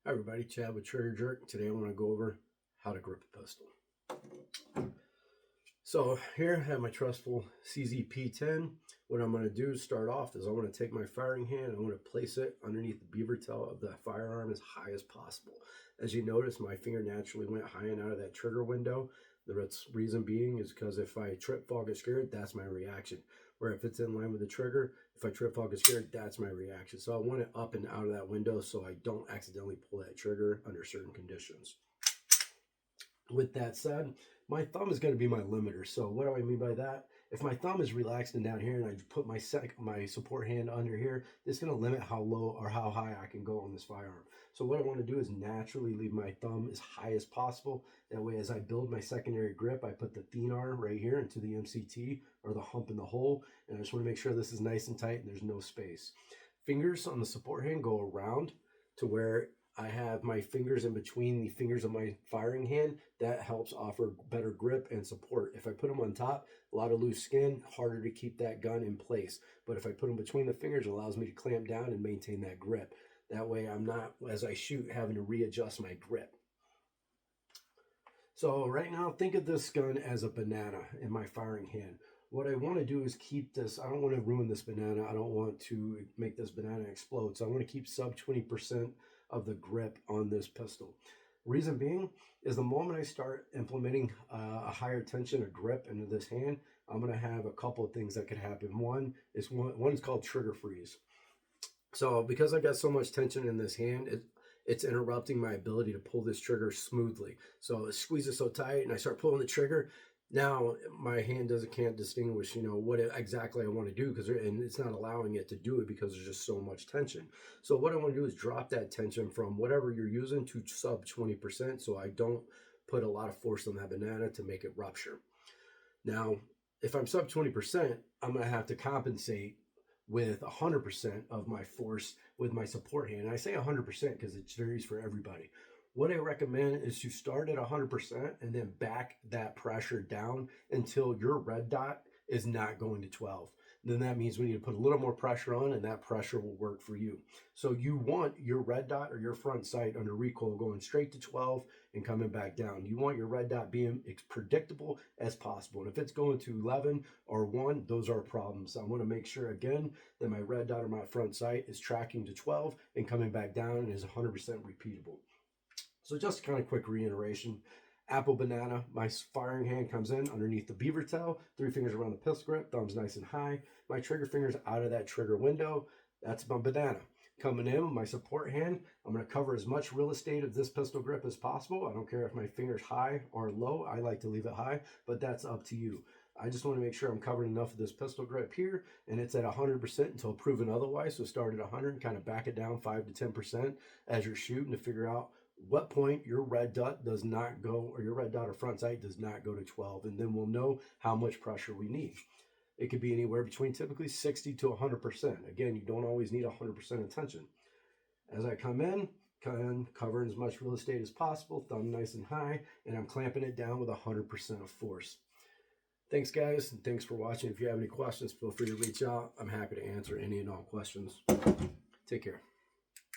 Hi everybody, Chad with Trigger Jerk. Today I want to go over how to grip a pistol. So here I have my trustful CZP-10. What I'm going to do to start off is I want to take my firing hand and I want to place it underneath the beaver tail of the firearm as high as possible. As you notice, my finger naturally went high and out of that trigger window. The reason being is because if I trip, fall, get scared, that's my reaction. Where if it's in line with the trigger, if I trip, fall, get scared, that's my reaction. So I want it up and out of that window so I don't accidentally pull that trigger under certain conditions. With that said, my thumb is going to be my limiter. So what do I mean by that? If my thumb is relaxed and down here and I put my support hand under here, it's going to limit how low or how high I can go on this firearm. So what I want to do is naturally leave my thumb as high as possible. That way, as I build my secondary grip, I put the thenar right here into the MCT or the hump in the hole. And I just want to make sure this is nice and tight and there's no space. Fingers on the support hand go around to where I have my fingers in between the fingers of my firing hand. That helps offer better grip and support. If I put them on top, a lot of loose skin, harder to keep that gun in place. But if I put them between the fingers, it allows me to clamp down and maintain that grip. That way I'm not, as I shoot, having to readjust my grip. So right now, think of this gun as a banana in my firing hand. What I want to do is keep this, I don't want to ruin this banana. I don't want to make this banana explode. So I want to keep sub 20% of the grip on this pistol. Reason being is the moment I start implementing a higher tension or grip into this hand, I'm going to have a couple of things that could happen. One is called trigger freeze. So because I got so much tension in this hand, it's interrupting my ability to pull this trigger smoothly. So it squeezes so tight and I start pulling the trigger. Now my hand can't distinguish, what exactly I want to do and it's not allowing it to do it because there's just so much tension. So what I want to do is drop that tension from whatever you're using to sub 20% so I don't put a lot of force on that banana to make it rupture. Now, if I'm sub 20%, I'm going to have to compensate with 100% of my force with my support hand. And I say 100% because it varies for everybody. What I recommend is to start at 100% and then back that pressure down until your red dot is not going to 12. Then that means we need to put a little more pressure on and that pressure will work for you. So you want your red dot or your front sight under recoil going straight to 12 and coming back down. You want your red dot being as predictable as possible. And if it's going to 11 or 1, those are problems. I want to make sure again that my red dot or my front sight is tracking to 12 and coming back down and is 100% repeatable. So just kind of quick reiteration. Apple banana, my firing hand comes in underneath the beaver tail, 3 fingers around the pistol grip, thumbs nice and high. My trigger finger's out of that trigger window. That's my banana. Coming in with my support hand, I'm going to cover as much real estate of this pistol grip as possible. I don't care if my finger's high or low. I like to leave it high, but that's up to you. I just want to make sure I'm covering enough of this pistol grip here, and it's at 100% until proven otherwise. So start at 100 and kind of back it down 5 to 10% as you're shooting to figure out what point your red dot does not go, or your red dot or front sight does not go to 12, and then we'll know how much pressure we need. It could be anywhere between typically 60 to 100%. Again, you don't always need 100% attention. As I come in, covering as much real estate as possible, thumb nice and high, and I'm clamping it down with 100% of force. Thanks, guys, and thanks for watching. If you have any questions, feel free to reach out. I'm happy to answer any and all questions. Take care.